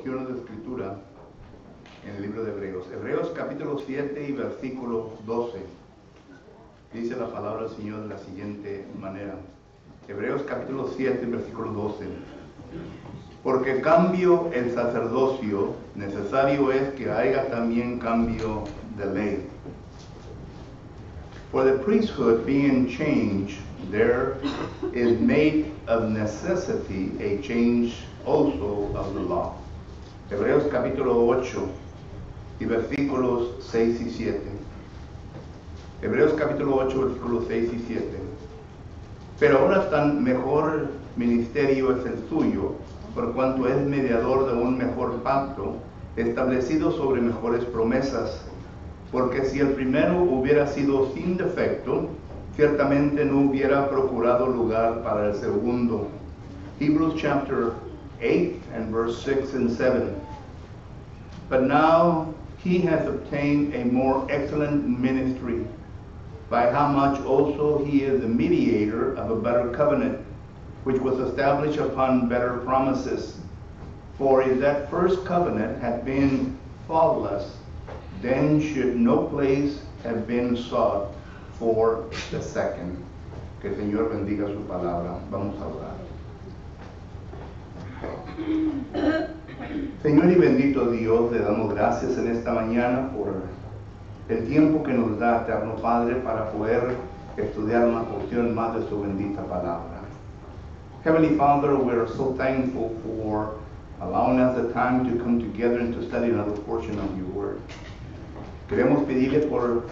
porciones de escritura en el libro de Hebreos. Hebreos capítulo 7 y versículo 12. Dice la palabra del Señor de la siguiente manera. Hebreos capítulo 7, versículo 12. Porque cambio el sacerdocio, necesario es que haya también cambio de ley. For the priesthood being changed, there is made of necessity a change also of the law. Hebreos capítulo 8 y versículos 6 y 7. Hebreos capítulo 8, versículos 6 y 7. Pero ahora tan mejor ministerio es el suyo, por cuanto es mediador de un mejor pacto, establecido sobre mejores promesas. Porque si el primero hubiera sido sin defecto, ciertamente no hubiera procurado lugar para el segundo. Hebrews chapter 8 and verse 6 and 7. But now he has obtained a more excellent ministry, by how much also he is the mediator of a better covenant, which was established upon better promises. For if that first covenant had been faultless, then should no place have been sought for the second. Que el Señor bendiga su palabra. Vamos a orar. Señor y bendito Dios, le damos gracias en esta mañana por el tiempo que nos da, eterno Padre, para poder estudiar una porción más de su bendita palabra. Heavenly Father, we are so thankful for allowing us the time to come together and to study another portion of your word. Queremos pedirle por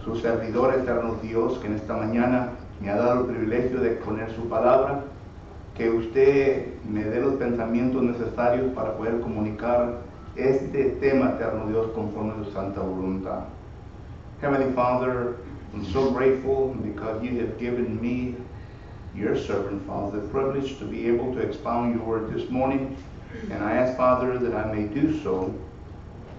su servidor, eterno Dios, que en esta mañana me ha dado el privilegio de exponer su palabra, que usted me dé los pensamientos necesarios para poder comunicar este tema, eterno Dios, conforme a su santa voluntad. Heavenly Father, I'm so grateful because you have given me, your servant, Father, the privilege to be able to expound your word this morning. And I ask, Father, that I may do so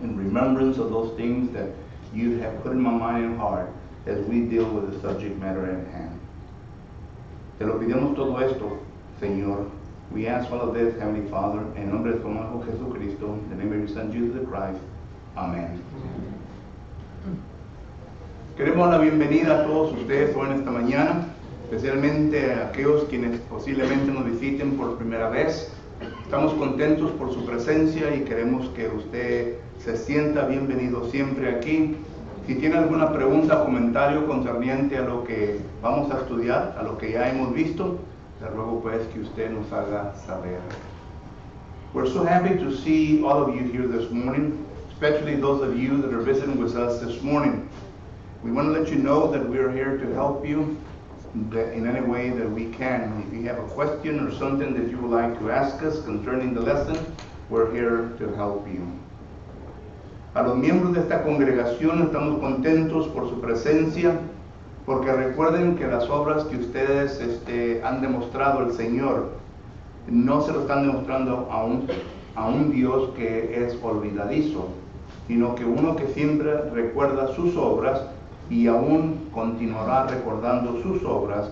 in remembrance of those things that you have put in my mind and heart as we deal with the subject matter at hand. Te lo pedimos todo esto, Señor. We ask all of this, Heavenly Father, en nombre de tu Hijo Jesucristo, in the name of your Son, Jesus Christ. Amen. Queremos dar la bienvenida a todos ustedes hoy en esta mañana, especialmente a aquellos quienes posiblemente nos visiten por primera vez. Estamos contentos por su presencia y queremos que usted se sienta bienvenido siempre aquí. Si tiene alguna pregunta o comentario concerniente a lo que vamos a estudiar, a lo que ya hemos visto, le ruego pues que usted nos haga saber. We're so happy to see all of you here this morning, especially those of you that are visiting with us this morning. We want to let you know that we're here to help you in any way that we can. If you have a question or something that you would like to ask us concerning the lesson, we're here to help you. A los miembros de esta congregación estamos contentos por su presencia, porque recuerden que las obras que ustedes han demostrado al Señor no se lo están demostrando a un Dios que es olvidadizo, sino que uno que siempre recuerda sus obras y aún continuará recordando sus obras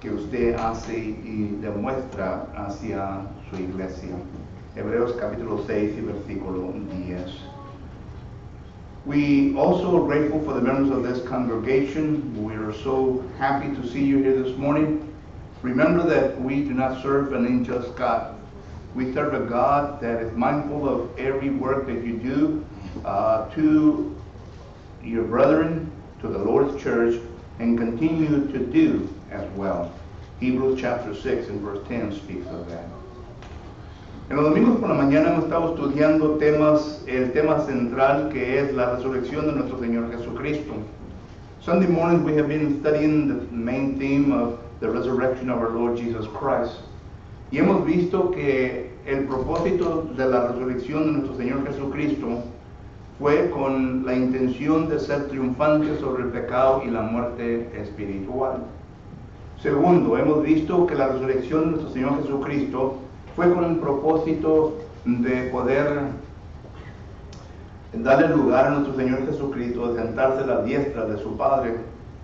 que usted hace y demuestra hacia su iglesia. Hebreos capítulo 6 y versículo 10. We also are grateful for the members of this congregation. We are so happy to see you here this morning. Remember that we do not serve an unjust God. We serve a God that is mindful of every work that you do to your brethren, to the Lord's church, and continue to do as well. Hebrews chapter 6 and verse 10 speaks of that. En los domingos por la mañana hemos estado estudiando el tema central que es la resurrección de nuestro Señor Jesucristo. Sunday mornings we have been studying the main theme of the resurrection of our Lord Jesus Christ. Y hemos visto que el propósito de la resurrección de nuestro Señor Jesucristo fue con la intención de ser triunfante sobre el pecado y la muerte espiritual. Segundo, hemos visto que la resurrección de nuestro Señor Jesucristo fue con el propósito de poder darle lugar a nuestro Señor Jesucristo, de sentarse a la diestra de su Padre.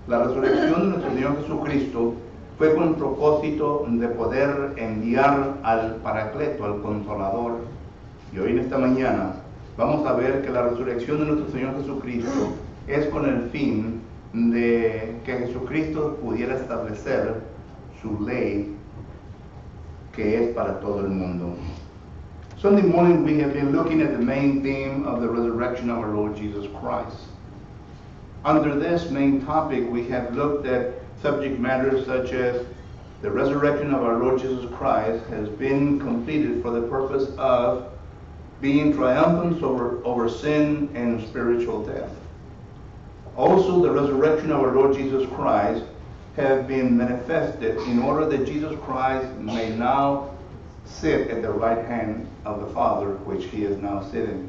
La resurrección de nuestro Señor Jesucristo fue con el propósito de poder enviar al Paracleto, al Consolador. Y hoy en esta mañana vamos a ver que la resurrección de nuestro Señor Jesucristo es con el fin de que Jesucristo pudiera establecer su ley que es para todo el mundo. Sunday morning we have been looking at the main theme of the resurrection of our Lord Jesus Christ. Under this main topic we have looked at subject matters such as the resurrection of our Lord Jesus Christ has been completed for the purpose of being triumphant over sin and spiritual death. Also, the resurrection of our Lord Jesus Christ have been manifested in order that Jesus Christ may now sit at the right hand of the Father, which he is now sitting.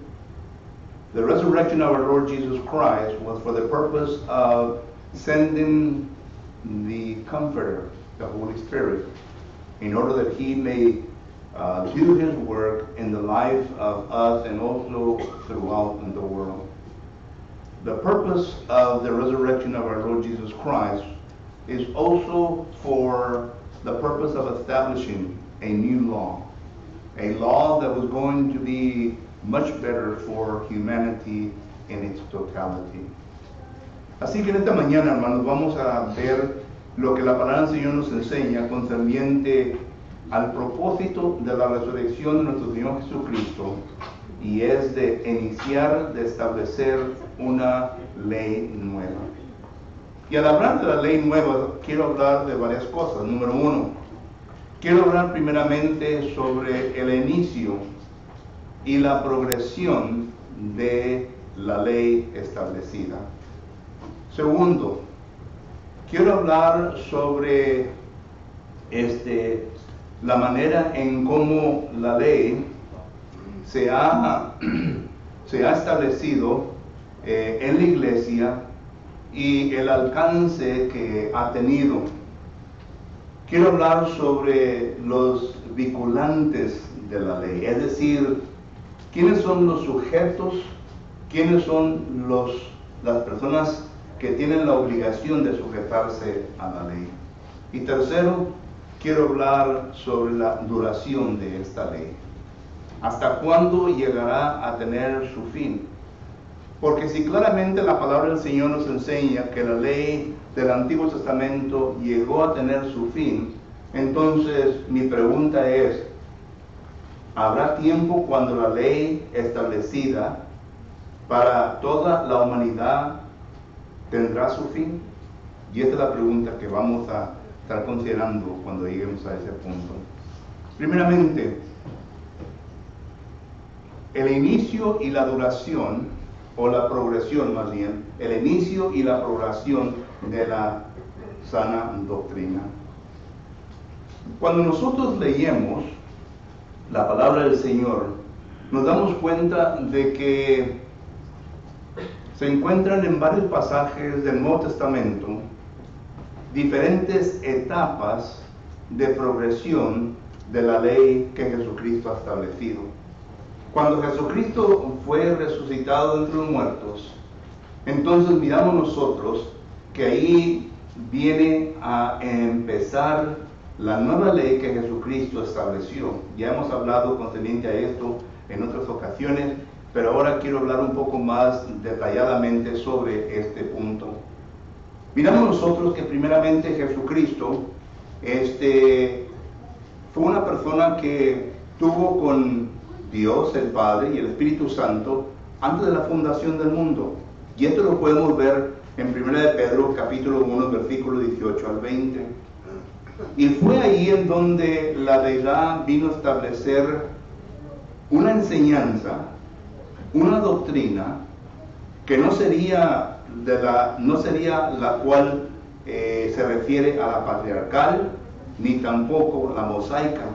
The resurrection of our Lord Jesus Christ was for the purpose of sending the Comforter, the Holy Spirit, in order that he may do his work in the life of us and also throughout the world. The purpose of the resurrection of our Lord Jesus Christ is also for the purpose of establishing a new law, a law that was going to be much better for humanity in its totality. Así que en esta mañana, hermanos, vamos a ver lo que la palabra del Señor nos enseña concerniente al propósito de la resurrección de nuestro Señor Jesucristo, y es de iniciar, de establecer una ley nueva. Y al hablar de la ley nueva, quiero hablar de varias cosas. Número uno, quiero hablar primeramente sobre el inicio y la progresión de la ley establecida. Segundo, quiero hablar sobre la manera en cómo la ley se ha establecido en la iglesia y el alcance que ha tenido. Quiero hablar sobre los vinculantes de la ley, es decir, quiénes son los sujetos, quiénes son las personas que tienen la obligación de sujetarse a la ley. Y tercero, quiero hablar sobre la duración de esta ley. ¿Hasta cuándo llegará a tener su fin? Porque si claramente la palabra del Señor nos enseña que la ley del Antiguo Testamento llegó a tener su fin, entonces mi pregunta es, ¿habrá tiempo cuando la ley establecida para toda la humanidad tendrá su fin? Y esta es la pregunta que vamos a estar considerando cuando lleguemos a ese punto. Primeramente, el inicio y la duración, o la progresión más bien, el inicio y la progresión de la sana doctrina. Cuando nosotros leemos la palabra del Señor, nos damos cuenta de que se encuentran en varios pasajes del Nuevo Testamento diferentes etapas de progresión de la ley que Jesucristo ha establecido. Cuando Jesucristo fue resucitado de entre los muertos, entonces miramos nosotros que ahí viene a empezar la nueva ley que Jesucristo estableció. Ya hemos hablado concerniente a esto en otras ocasiones, pero ahora quiero hablar un poco más detalladamente sobre este punto. Miramos nosotros que primeramente Jesucristo fue una persona que tuvo con Dios, el Padre y el Espíritu Santo antes de la fundación del mundo. Y esto lo podemos ver en 1 de Pedro, capítulo 1, versículo 18 al 20. Y fue ahí en donde la deidad vino a establecer una enseñanza, una doctrina, que no sería la cual se refiere a la patriarcal, ni tampoco la mosaica,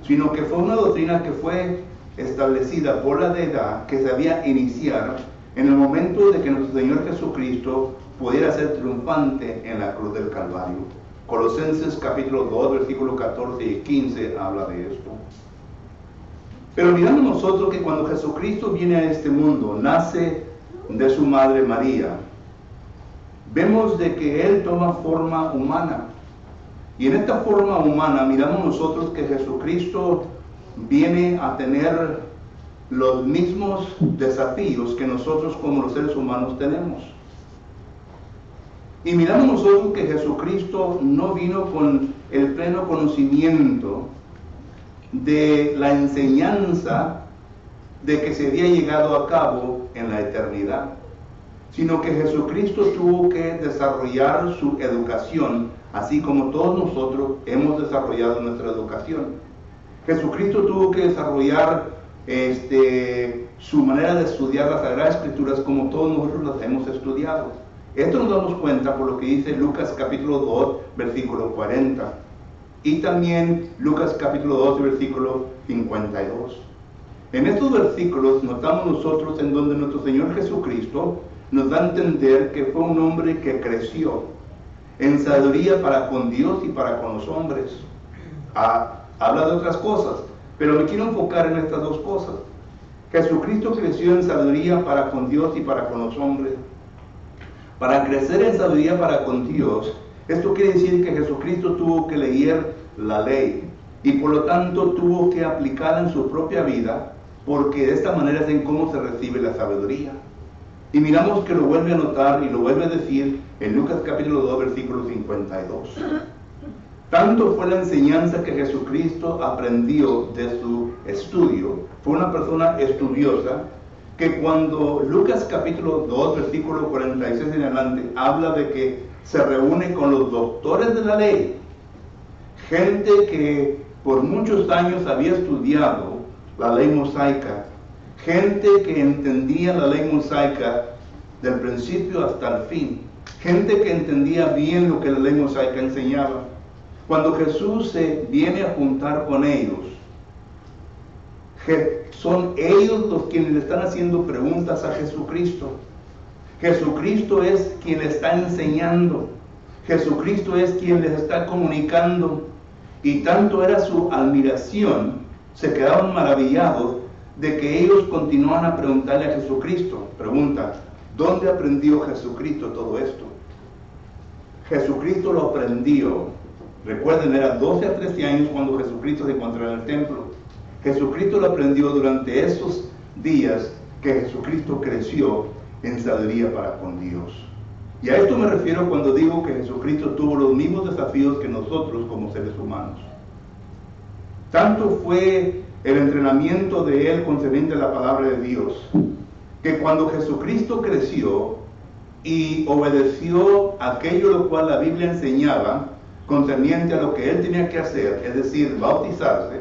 sino que fue una doctrina que fue establecida por la deidad, que se debía iniciar en el momento de que nuestro Señor Jesucristo pudiera ser triunfante en la cruz del Calvario. Colosenses capítulo 2, versículos 14 y 15 habla de esto. Pero miramos nosotros que cuando Jesucristo viene a este mundo, nace de su madre María, vemos de que Él toma forma humana. Y en esta forma humana miramos nosotros que Jesucristo viene a tener los mismos desafíos que nosotros como los seres humanos tenemos. Y miramos nosotros que Jesucristo no vino con el pleno conocimiento de la enseñanza de que se había llegado a cabo en la eternidad, sino que Jesucristo tuvo que desarrollar su educación, así como todos nosotros hemos desarrollado nuestra educación. Jesucristo tuvo que desarrollar su manera de estudiar las Sagradas Escrituras como todos nosotros las hemos estudiado. Esto nos damos cuenta por lo que dice Lucas capítulo 2, versículo 40. Y también Lucas capítulo 2, versículo 52. En estos versículos notamos nosotros en donde nuestro Señor Jesucristo nos da a entender que fue un hombre que creció en sabiduría para con Dios y para con los hombres. Habla de otras cosas, pero me quiero enfocar en estas dos cosas. Jesucristo creció en sabiduría para con Dios y para con los hombres. Para crecer en sabiduría para con Dios, esto quiere decir que Jesucristo tuvo que leer la ley y por lo tanto tuvo que aplicarla en su propia vida, porque de esta manera es en cómo se recibe la sabiduría. Y miramos que lo vuelve a notar y lo vuelve a decir en Lucas capítulo 2, versículo 52. Tanto fue la enseñanza que Jesucristo aprendió de su estudio, fue una persona estudiosa, que cuando Lucas capítulo 2, versículo 46 en adelante, habla de que se reúne con los doctores de la ley, gente que por muchos años había estudiado la ley mosaica, gente que entendía la ley mosaica del principio hasta el fin, gente que entendía bien lo que la ley mosaica enseñaba. Cuando Jesús se viene a juntar con ellos, son ellos los quienes le están haciendo preguntas a Jesucristo. Jesucristo es quien le está enseñando. Jesucristo es quien les está comunicando. Y tanto era su admiración, se quedaban maravillados de que ellos continuaban a preguntarle a Jesucristo. Pregunta, ¿dónde aprendió Jesucristo todo esto? Jesucristo lo aprendió. Recuerden, era 12 a 13 años cuando Jesucristo se encontraba en el templo. Jesucristo lo aprendió durante esos días que Jesucristo creció en sabiduría para con Dios. Y a esto me refiero cuando digo que Jesucristo tuvo los mismos desafíos que nosotros como seres humanos. Tanto fue el entrenamiento de él concerniente a la palabra de Dios, que cuando Jesucristo creció y obedeció aquello lo cual la Biblia enseñaba concerniente a lo que él tenía que hacer, es decir, bautizarse,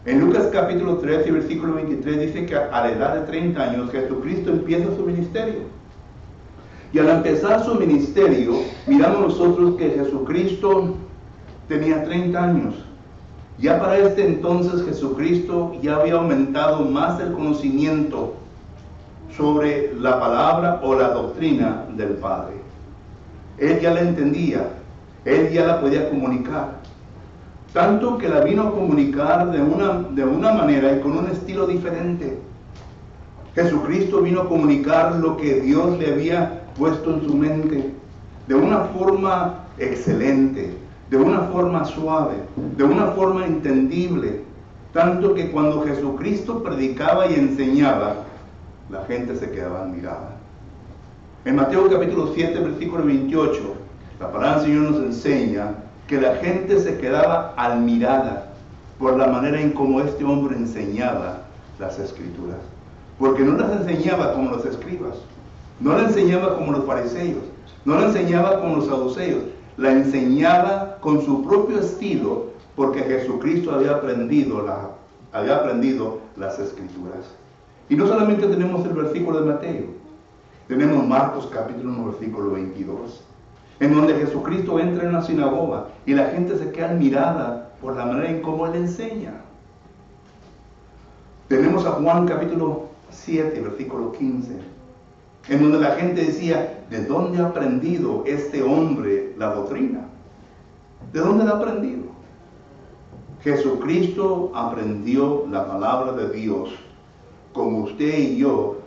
en Lucas capítulo 13, versículo 23 dice que a la edad de 30 años Jesucristo empieza su ministerio. Y al empezar su ministerio, miramos nosotros que Jesucristo tenía 30 años. Ya para este entonces Jesucristo ya había aumentado más el conocimiento sobre la palabra o la doctrina del Padre. Él ya la entendía, él ya la podía comunicar. Tanto que la vino a comunicar de una manera y con un estilo diferente. Jesucristo vino a comunicar lo que Dios le había puesto en su mente, de una forma excelente, de una forma suave, de una forma entendible. Tanto que cuando Jesucristo predicaba y enseñaba, la gente se quedaba admirada. En Mateo capítulo 7, versículo 28, la palabra del Señor nos enseña que la gente se quedaba admirada por la manera en cómo este hombre enseñaba las Escrituras. Porque no las enseñaba como los escribas, no la enseñaba como los fariseos, no la enseñaba como los saduceos, la enseñaba con su propio estilo, porque Jesucristo había aprendido las Escrituras. Y no solamente tenemos el versículo de Mateo, tenemos Marcos capítulo 1, versículo 22. En donde Jesucristo entra en una sinagoga y la gente se queda admirada por la manera en cómo Él enseña. Tenemos a Juan capítulo 7, versículo 15, en donde la gente decía, ¿de dónde ha aprendido este hombre la doctrina? ¿De dónde la ha aprendido? Jesucristo aprendió la palabra de Dios como usted y yo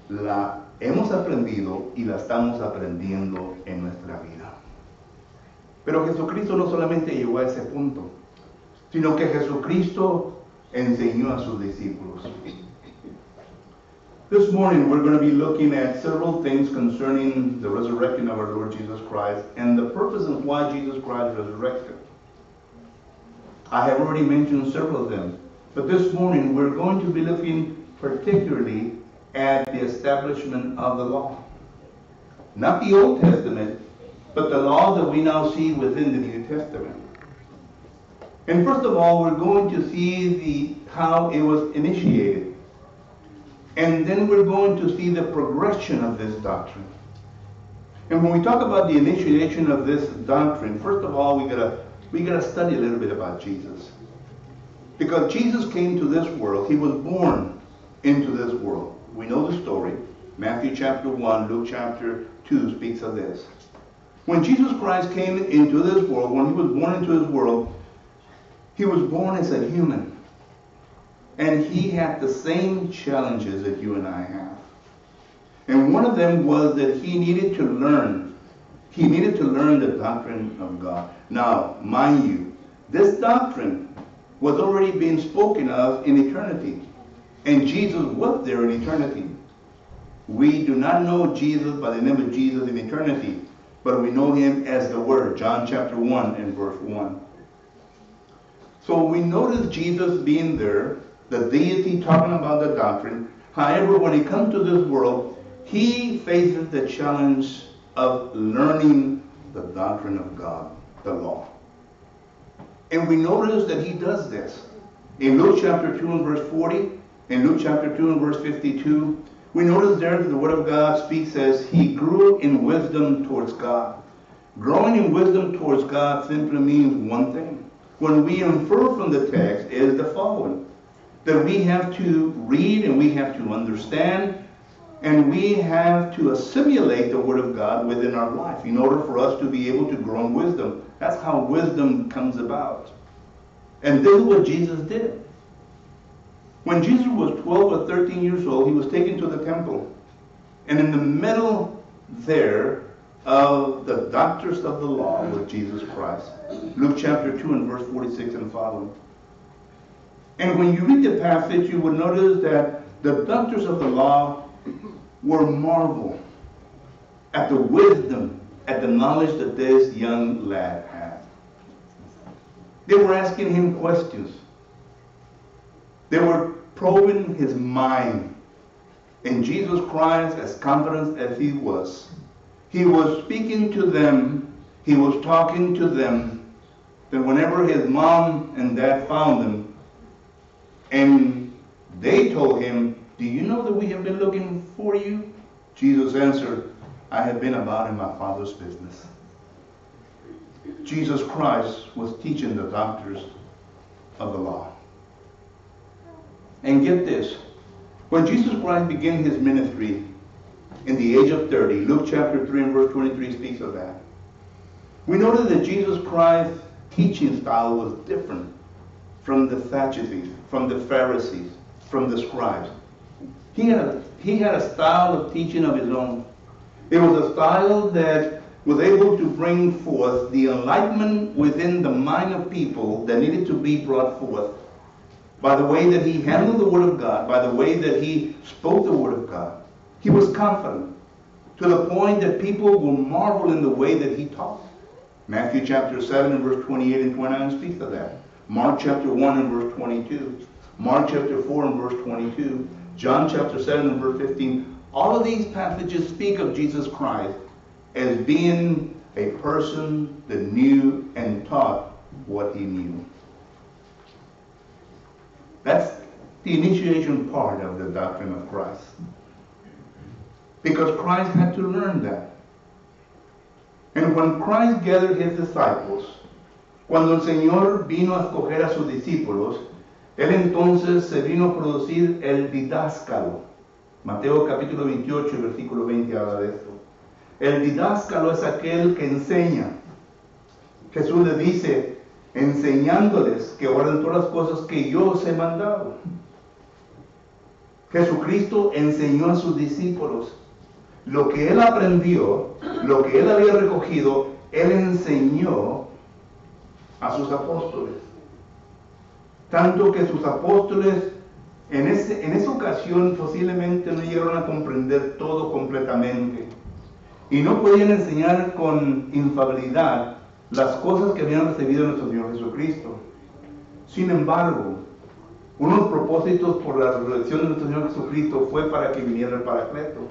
la hemos aprendido y la estamos aprendiendo en nuestra vida. Pero Jesucristo no solamente llegó a ese punto, sino que Jesucristo enseñó a sus discípulos. This morning we're going to be looking at several things concerning the resurrection of our Lord Jesus Christ and the purpose of why Jesus Christ resurrected. I have already mentioned several of them, but this morning we're going to be looking particularly at the establishment of the law. Not the Old Testament, but the law that we now see within the New Testament. And first of all, we're going to see how it was initiated. And then we're going to see the progression of this doctrine. And when we talk about the initiation of this doctrine, first of all, we gotta study a little bit about Jesus. Because Jesus came to this world, he was born into this world. We know the story. Matthew chapter 1, Luke chapter 2 speaks of this. When Jesus Christ came into this world, when he was born into this world, he was born as a human. And he had the same challenges that you and I have. And one of them was that he needed to learn. He needed to learn the doctrine of God. Now, mind you, this doctrine was already being spoken of in eternity. And Jesus was there in eternity. We do not know Jesus by the name of Jesus in eternity, but we know him as the Word. John chapter 1 and verse 1. So we notice Jesus being there, the deity talking about the doctrine. However, when he comes to this world, he faces the challenge of learning the doctrine of God, the law. And we notice that he does this. In Luke chapter 2 and verse 40, in Luke chapter 2 and verse 52, we notice there that the Word of God speaks as he grew in wisdom towards God. Growing in wisdom towards God simply means one thing. When we infer from the text is the following. That we have to read and we have to understand and we have to assimilate the Word of God within our life in order for us to be able to grow in wisdom. That's how wisdom comes about. And this is what Jesus did. When Jesus was 12 or 13 years old, he was taken to the temple. And in the middle there of the doctors of the law was Jesus Christ. Luke chapter 2 and verse 46 and following. And when you read the passage, you will notice that the doctors of the law were marveled at the wisdom, at the knowledge that this young lad had. They were asking him questions. They were probing his mind. And Jesus Christ, as confident as he was speaking to them, he was talking to them, that whenever his mom and dad found him, and they told him, "Do you know that we have been looking for you?" Jesus answered, "I have been about in my Father's business." Jesus Christ was teaching the doctors of the law. And get this, when Jesus Christ began his ministry in the age of 30, Luke chapter 3 and verse 23 speaks of that. We notice that Jesus Christ's teaching style was different from the Sadducees, from the Pharisees, from the scribes. He had a style of teaching of his own. It was a style that was able to bring forth the enlightenment within the mind of people that needed to be brought forth by the way that he handled the Word of God, by the way that he spoke the Word of God. He was confident to the point that people will marvel in the way that he taught. Matthew chapter 7 and verse 28 and 29 speaks of that. Mark chapter 1 and verse 22. Mark chapter 4 and verse 22. John chapter 7 and verse 15. All of these passages speak of Jesus Christ as being a person that knew and taught what he knew. That's the initiation part of the doctrine of Christ. Because Christ had to learn that. And when Christ gathered his disciples, cuando el Señor vino a escoger a sus discípulos, él entonces se vino a producir el didáscalo. Mateo capítulo 28, versículo 20 habla de esto. El didáscalo es aquel que enseña. Jesús le dice, enseñándoles que guarden todas las cosas que yo os he mandado. Jesucristo enseñó a sus discípulos. Lo que él aprendió, lo que él había recogido, él enseñó a sus apóstoles. Tanto que sus apóstoles En esa ocasión posiblemente no llegaron a comprender todo completamente y no podían enseñar con infalibilidad las cosas que habían recibido de nuestro Señor Jesucristo. Sin embargo, uno de los propósitos por la resurrección de nuestro Señor Jesucristo fue para que viniera el Paracleto.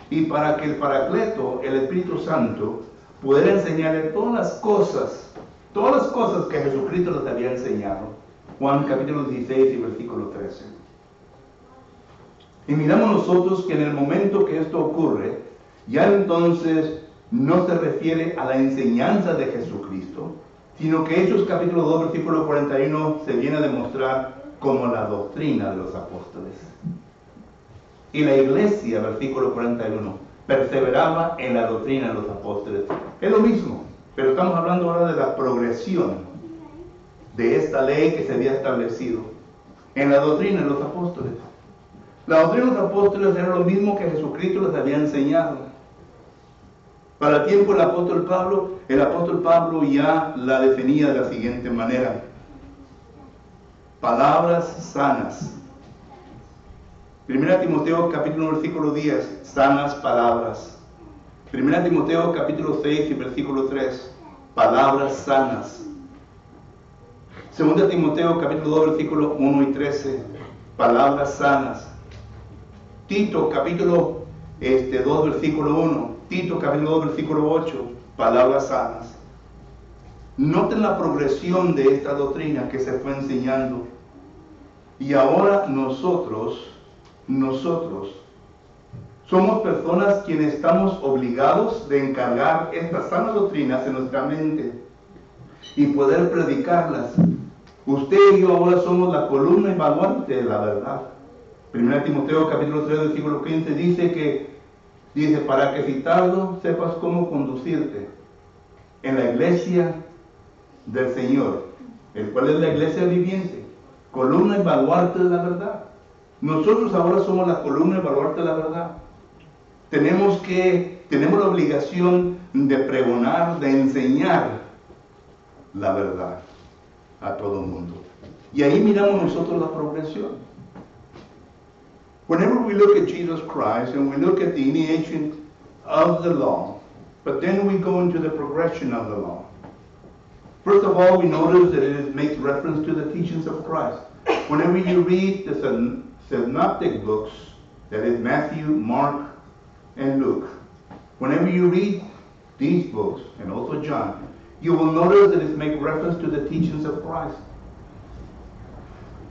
Y para que el Paracleto, el Espíritu Santo, pudiera enseñarle todas las cosas que Jesucristo les había enseñado. Juan capítulo 16 y versículo 13. Y miramos nosotros que en el momento que esto ocurre, ya entonces no se refiere a la enseñanza de Jesucristo, sino que Hechos capítulo 2 versículo 41 se viene a demostrar como la doctrina de los apóstoles. Y la iglesia, versículo 41, perseveraba en la doctrina de los apóstoles. Es lo mismo, pero estamos hablando ahora de la progresión de esta ley que se había establecido en la doctrina de los apóstoles. La doctrina de los apóstoles era lo mismo que Jesucristo les había enseñado. Para el tiempo del apóstol Pablo ya la definía de la siguiente manera: palabras sanas. 1 Timoteo capítulo versículo 10, sanas palabras. 1 Timoteo capítulo 6 y versículo 3, palabras sanas. 2 Timoteo capítulo 2 versículo 1 y 13, palabras sanas. Tito capítulo 2 versículo 1, Tito capítulo 2 versículo 8, palabras sanas. Noten la progresión de esta doctrina que se fue enseñando. Y ahora nosotros somos personas quienes estamos obligados de encargar estas sanas doctrinas en nuestra mente y poder predicarlas. Usted y yo ahora somos la columna y baluarte de la verdad. 1 Timoteo capítulo 3 versículo 15 dice para que si tardo sepas cómo conducirte en la iglesia del Señor, el cual es la iglesia viviente, columna y baluarte de la verdad. Nosotros ahora somos la columna y baluarte de la verdad. Tenemos la obligación de pregonar, de enseñar la verdad a todo el mundo. Y ahí miramos nosotros la progresión. Whenever we look at Jesus Christ and we look at the initiation of the law, but then we go into the progression of the law. First of all, we notice that it makes reference to the teachings of Christ. Whenever you read the synoptic books, that is Matthew, Mark, and Luke, whenever you read these books, and also John, you will notice that it makes reference to the teachings of Christ.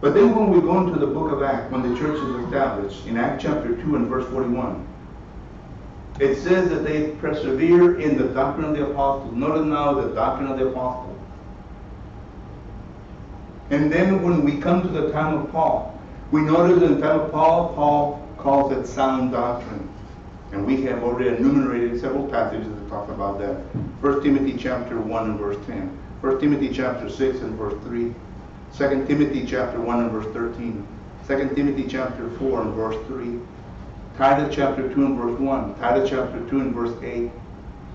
But then when we go into the book of Acts, when the church is established, in Acts chapter 2 and verse 41, it says that they persevere in the doctrine of the apostles. Notice now the doctrine of the apostles. And then when we come to the time of Paul, we notice in the time of Paul, Paul calls it sound doctrine. And we have already enumerated several passages that talk about that. 1 Timothy chapter 1 and verse 10. 1 Timothy chapter 6 and verse 3. 2 Timothy chapter 1 and verse 13. 2 Timothy chapter 4 and verse 3. Titus chapter 2 and verse 1. Titus chapter 2 and verse 8.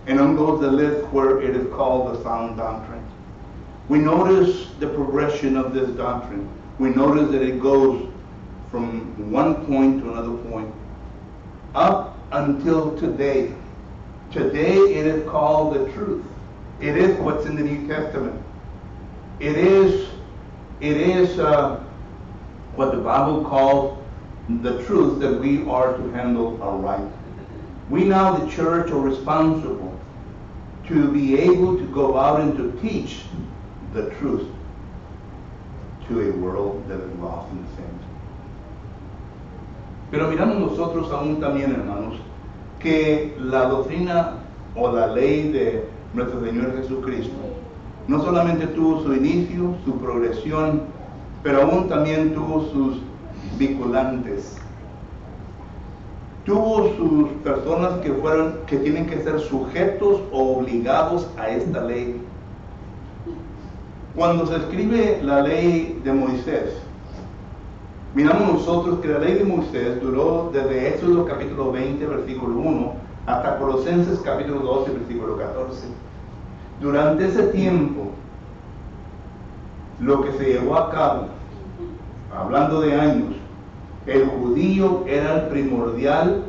And on goes the list where it is called the sound doctrine. We notice the progression of this doctrine. We notice that it goes from one point to another point up until today. Today it is called the truth. It is what's in the New Testament. It is what the Bible calls the truth that we are to handle aright. We now, the church, are responsible to be able to go out and to teach the truth to a world that is lost in sin. Pero miramos nosotros aún también, hermanos, que la doctrina o la ley de nuestro Señor Jesucristo no solamente tuvo su inicio, su progresión, pero aún también tuvo sus vinculantes. Tuvo sus personas que tienen que ser sujetos o obligados a esta ley. Cuando se escribe la ley de Moisés, miramos nosotros que la ley de Moisés duró desde Éxodo capítulo 20, versículo 1, hasta Colosenses capítulo 12, versículo 14. Durante ese tiempo, lo que se llevó a cabo, hablando de años, El judío era el primordial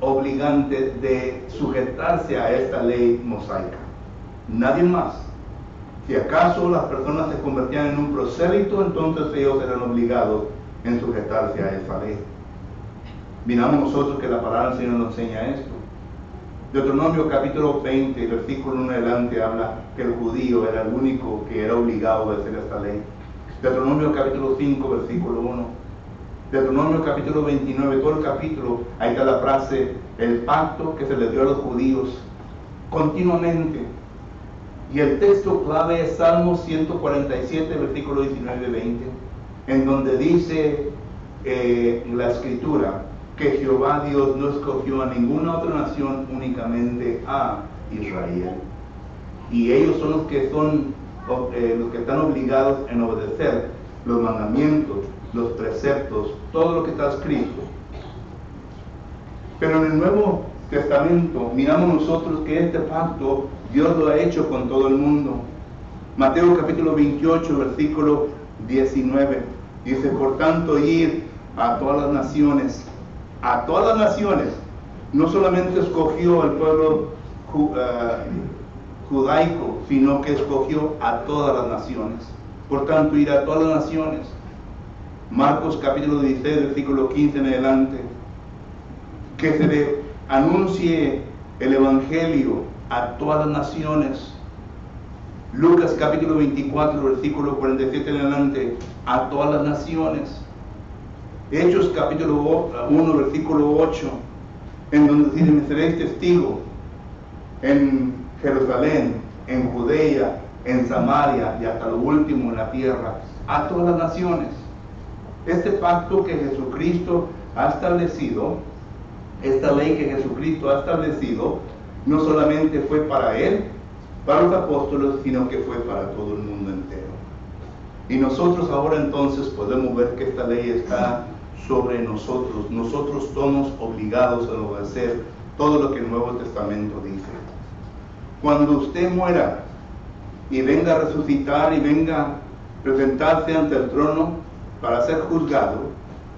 obligante de sujetarse a esta ley mosaica. Nadie más. Si acaso las personas se convertían en un prosélito, entonces ellos eran obligados en sujetarse a esa ley. Miramos nosotros que la palabra del Señor nos enseña esto. Deuteronomio capítulo 20, versículo 1 adelante, habla que el judío era el único que era obligado a hacer esta ley. Deuteronomio capítulo 5, versículo 1. Deuteronomio capítulo 29, todo el capítulo, ahí está la frase, el pacto que se le dio a los judíos continuamente. Y el texto clave es Salmo 147, versículo 19 y 20, en donde dice la escritura que Jehová Dios no escogió a ninguna otra nación, únicamente a Israel. Y ellos son los que están obligados en obedecer los mandamientos, los preceptos, todo lo que está escrito. Pero en el Nuevo Testamento miramos nosotros que este pacto Dios lo ha hecho con todo el mundo. Mateo capítulo 28, versículo 19, dice: por tanto, ir a todas las naciones. A todas las naciones. No solamente escogió al pueblo judaico, sino que escogió a todas las naciones. Por tanto, ir a todas las naciones. Marcos capítulo 16, versículo 15 en adelante. Que se le anuncie el evangelio a todas las naciones. Lucas capítulo 24, versículo 47 en adelante, a todas las naciones. Hechos capítulo 1, versículo 8, en donde dice: me seréis testigo en Jerusalén, en Judea, en Samaria y hasta lo último en la tierra, a todas las naciones. Este pacto que Jesucristo ha establecido, esta ley que Jesucristo ha establecido, no solamente fue para Él, para los apóstoles, sino que fue para todo el mundo entero. Y nosotros ahora entonces podemos ver que esta ley está sobre nosotros. Nosotros somos obligados a obedecer todo lo que el Nuevo Testamento dice. Cuando usted muera y venga a resucitar y venga a presentarse ante el trono para ser juzgado,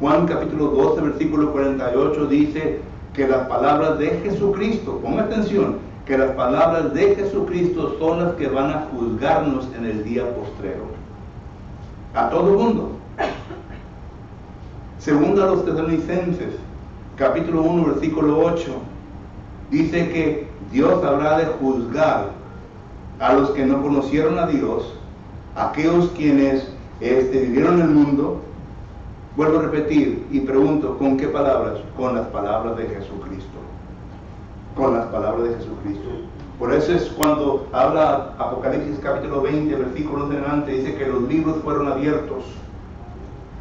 Juan capítulo 12, versículo 48 dice que las palabras de Jesucristo, ponga atención, que las palabras de Jesucristo son las que van a juzgarnos en el día postrero. A todo el mundo. Segunda a los Tesalonicenses, capítulo 1, versículo 8, dice que Dios habrá de juzgar a los que no conocieron a Dios, aquellos quienes vivieron en el mundo. Vuelvo a repetir y pregunto, ¿con qué palabras? Con las palabras de Jesucristo. Con las palabras de Jesucristo. Por eso es cuando habla Apocalipsis capítulo 20, versículos en adelante, dice que los libros fueron abiertos.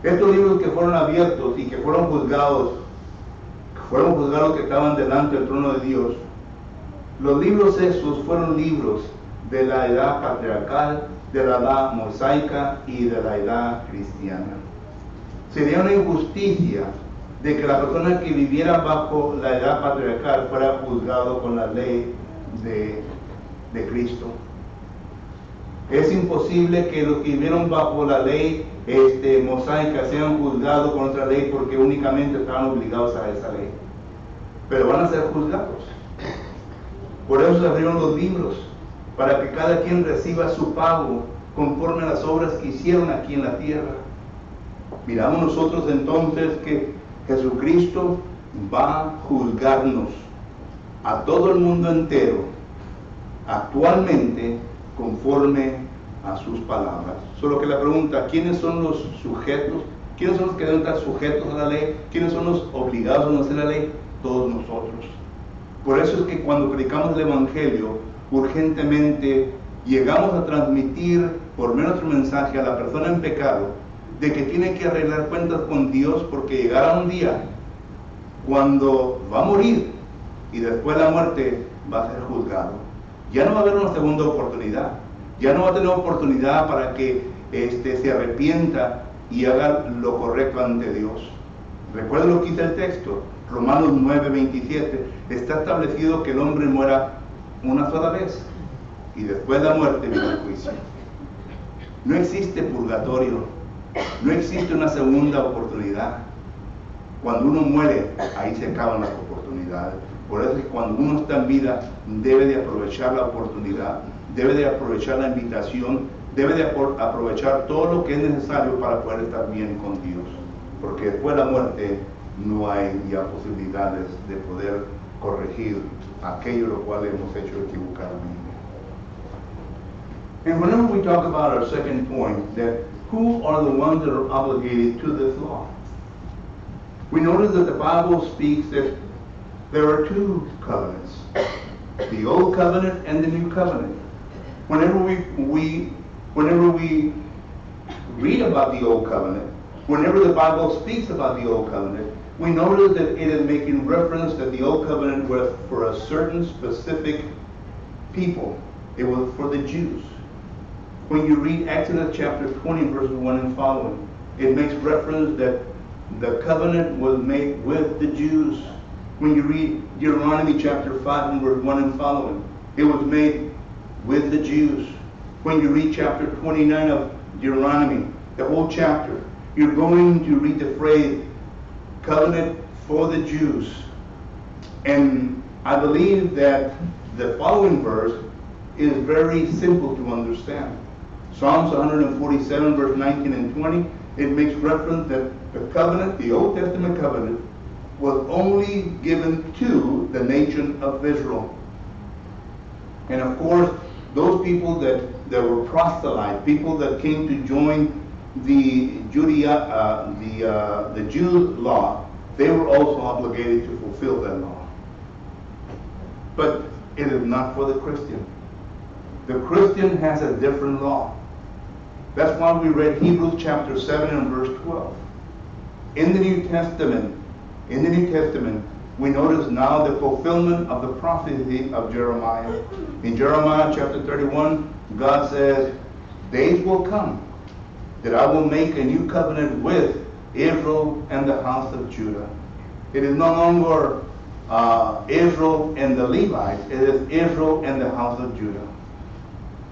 Estos libros que fueron abiertos y que fueron juzgados que estaban delante del trono de Dios, los libros esos fueron libros de la edad patriarcal, de la edad mosaica y de la edad cristiana. Sería una injusticia de que la persona que viviera bajo la edad patriarcal fuera juzgado con la ley de Cristo. Es imposible que los que vivieron bajo la ley mosaica sean juzgados con otra ley porque únicamente estaban obligados a esa ley. Pero van a ser juzgados. Por eso se abrieron los libros, para que cada quien reciba su pago conforme a las obras que hicieron aquí en la tierra. Miramos nosotros entonces que Jesucristo va a juzgarnos a todo el mundo entero, actualmente conforme a sus palabras. Solo que la pregunta, ¿quiénes son los sujetos? ¿Quiénes son los que deben estar sujetos a la ley? ¿Quiénes son los obligados a conocer la ley? Todos nosotros. Por eso es que cuando predicamos el Evangelio, urgentemente llegamos a transmitir por medio de nuestro mensaje a la persona en pecado de que tiene que arreglar cuentas con Dios, porque llegará un día cuando va a morir y después de la muerte va a ser juzgado. Ya no va a haber una segunda oportunidad. Ya no va a tener oportunidad para que se arrepienta y haga lo correcto ante Dios. Recuerden lo que dice el texto, Romanos 9:27. Está establecido que el hombre muera una sola vez y después de la muerte viene el juicio. No existe purgatorio, no existe una segunda oportunidad. Cuando uno muere, ahí se acaban las oportunidades. Por eso es que cuando uno está en vida, debe de aprovechar la oportunidad, debe de aprovechar la invitación, debe de aprovechar todo lo que es necesario para poder estar bien con Dios. Porque después de la muerte no hay ya posibilidades de poder corregir aquello lo cual hemos hecho equivocadamente. And whenever we talk about our second point, that who are the ones that are obligated to this law? We notice that the Bible speaks that there are two covenants, the Old Covenant and the New Covenant. Whenever we read about the Old Covenant, whenever the Bible speaks about the Old Covenant, we notice that it is making reference that the Old Covenant was for a certain specific people. It was for the Jews. When you read Exodus chapter 20, verses 1 and following, it makes reference that the covenant was made with the Jews. When you read Deuteronomy chapter 5 and verse 1 and following, it was made with the Jews. When you read chapter 29 of Deuteronomy, the whole chapter, you're going to read the phrase, covenant for the Jews. And I believe that the following verse is very simple to understand. Psalms 147, verse 19 and 20, it makes reference that the covenant, the Old Testament covenant, was only given to the nation of Israel. And of course, those people that were proselytes, people that came to join the Jews' law, they were also obligated to fulfill that law. But it is not for the Christian. The Christian has a different law. That's why we read Hebrews chapter 7 and verse 12. In the New Testament, we notice now the fulfillment of the prophecy of Jeremiah. In Jeremiah chapter 31, God says, days will come that I will make a new covenant with Israel and the house of Judah. It is no longer Israel and the Levites, it is Israel and the house of Judah.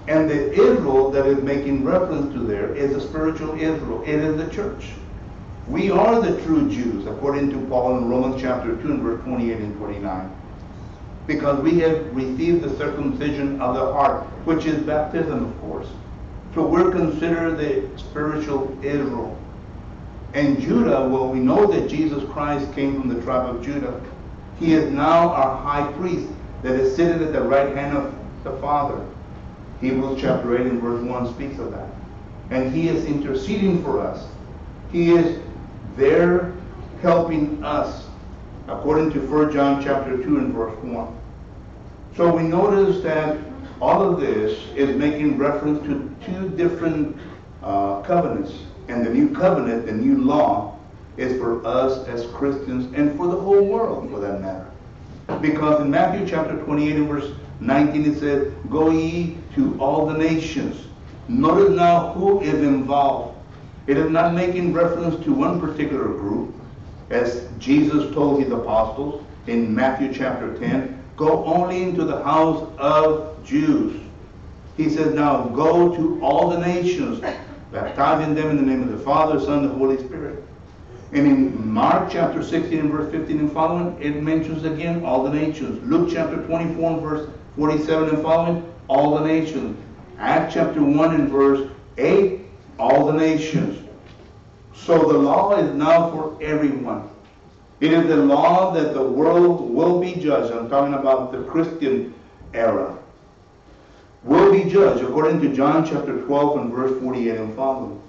And the Israel that is making reference to there is a spiritual Israel. It is the church. We are the true Jews, according to Paul in Romans chapter 2 and verse 28 and 29. Because we have received the circumcision of the heart, which is baptism, of course. So we're considered the spiritual Israel. And Judah, well, we know that Jesus Christ came from the tribe of Judah. He is now our high priest that is sitting at the right hand of the Father. Hebrews chapter 8 and verse 1 speaks of that. And he is interceding for us. He is there helping us, according to 1 John chapter 2 and verse 1. So we notice that all of this is making reference to two different covenants. And the new covenant, the new law, is for us as Christians and for the whole world, for that matter. Because in Matthew chapter 28 and verse 19 it says, go ye to all the nations. Notice now who is involved. It is not making reference to one particular group, as Jesus told his apostles in Matthew chapter 10, go only into the house of Jews. He says now, go to all the nations, baptizing them in the name of the Father, Son, and the Holy Spirit. And in Mark chapter 16 and verse 15 and following, it mentions again all the nations. Luke chapter 24 and verse 47 and following, all the nations. Acts chapter 1 and verse 8, all the nations. So the law is now for everyone. It is the law that the world will be judged. I'm talking about the Christian era. Will be judged according to John chapter 12 and verse 48 and following.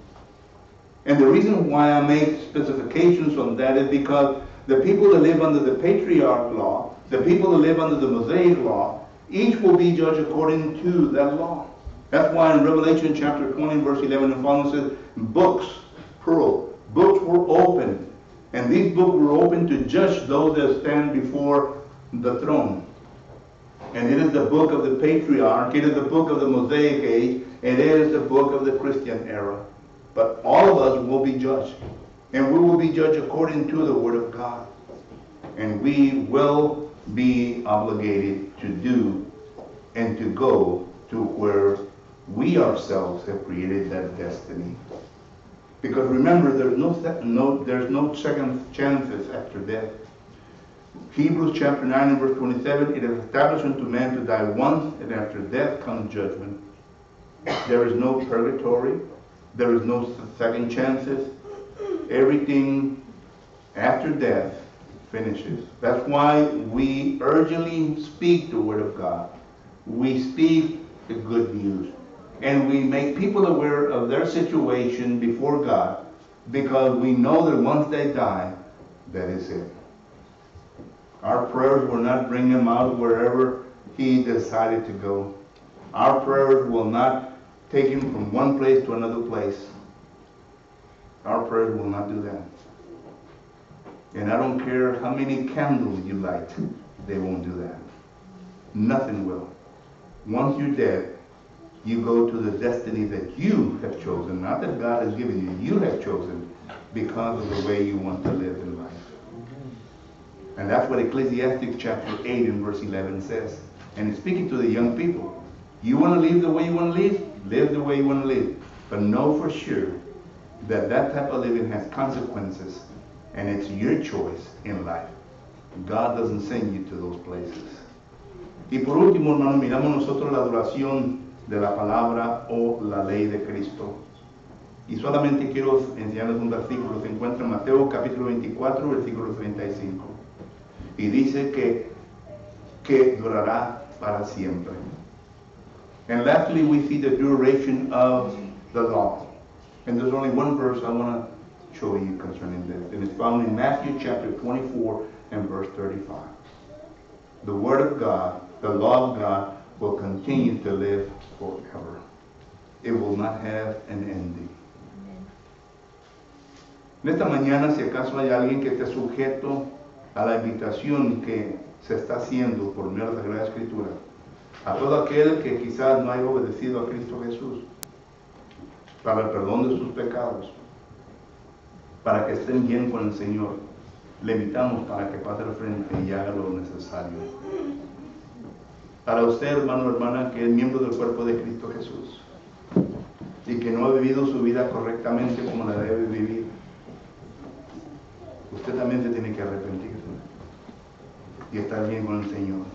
And the reason why I make specifications on that is because the people that live under the patriarch law, the people that live under the Mosaic law, each will be judged according to that law. That's why in Revelation chapter 20 verse 11 and following says, books, plural, books were opened. And these books were opened to judge those that stand before the throne. And it is the book of the patriarch, it is the book of the Mosaic age, it is the book of the Christian era. But all of us will be judged. And we will be judged according to the Word of God. And we will be obligated to do and to go to where we ourselves have created that destiny. Because remember, there's no second chances after death. Hebrews chapter 9 and verse 27, it is established unto man to die once, and after death comes judgment. There is no purgatory. There is no second chances. Everything after death finishes. That's why we urgently speak the word of God. We speak the good news. And we make people aware of their situation before God, because we know that once they die, that is it. Our prayers will not bring him out wherever he decided to go. Our prayers will not take him from one place to another place. Our prayers will not do that. And I don't care how many candles you light, they won't do that. Nothing will. Once you're dead, you go to the destiny that you have chosen, not that God has given you. You have chosen because of the way you want to live in life. And that's what Ecclesiastes chapter 8 and verse 11 says. And it's speaking to the young people. You want to live the way you want to live the way you want to live. But know for sure that that type of living has consequences, and it's your choice in life. God doesn't send you to those places. Y por último, hermanos, miramos nosotros la duración de la palabra o la ley de Cristo. Y solamente quiero enseñarles un versículo. Se encuentra en Mateo capítulo 24, versículo 35. Y dice que durará para siempre. And lastly, we see the duration of the law. And there's only one verse I want to show you concerning this. And it's found in Matthew chapter 24 and verse 35. The Word of God, the law of God, will continue to live forever. It will not have an ending. En esta mañana, si acaso hay alguien que esté sujeto a la invitación que se está haciendo por medio de la Sagrada Escritura, a todo aquel que quizás no haya obedecido a Cristo Jesús para el perdón de sus pecados, para que estén bien con el Señor, le invitamos para que pase al frente y haga lo necesario. Para usted, hermano o hermana, que es miembro del cuerpo de Cristo Jesús y que no ha vivido su vida correctamente como la debe vivir, usted también se tiene que arrepentir y estar bien con el Señor.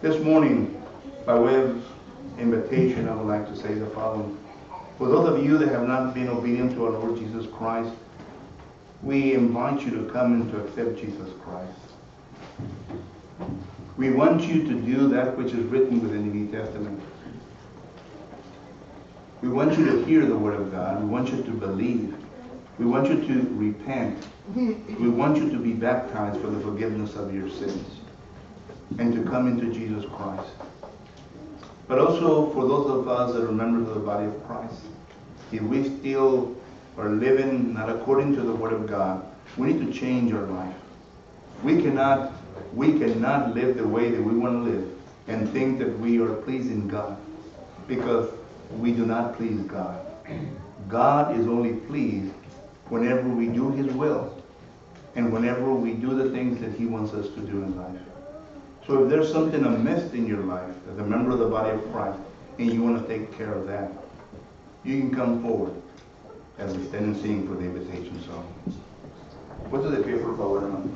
This morning, by way of invitation, I would like to say the following. For those of you that have not been obedient to our Lord Jesus Christ, we invite you to come and to accept Jesus Christ. We want you to do that which is written within the New Testament. We want you to hear the Word of God. We want you to believe. We want you to repent. We want you to be baptized for the forgiveness of your sins and to come into Jesus Christ. But also for those of us that are members of the body of Christ, if we still are living not according to the Word of God, we need to change our life. We cannot live the way that we want to live and think that we are pleasing God, because we do not please God. God is only pleased whenever we do His will and whenever we do the things that He wants us to do in life. So if there's something amiss in your life as a member of the body of Christ and you want to take care of that, you can come forward as we stand and sing for the invitation song. Puesto de pie, por favor, hermano.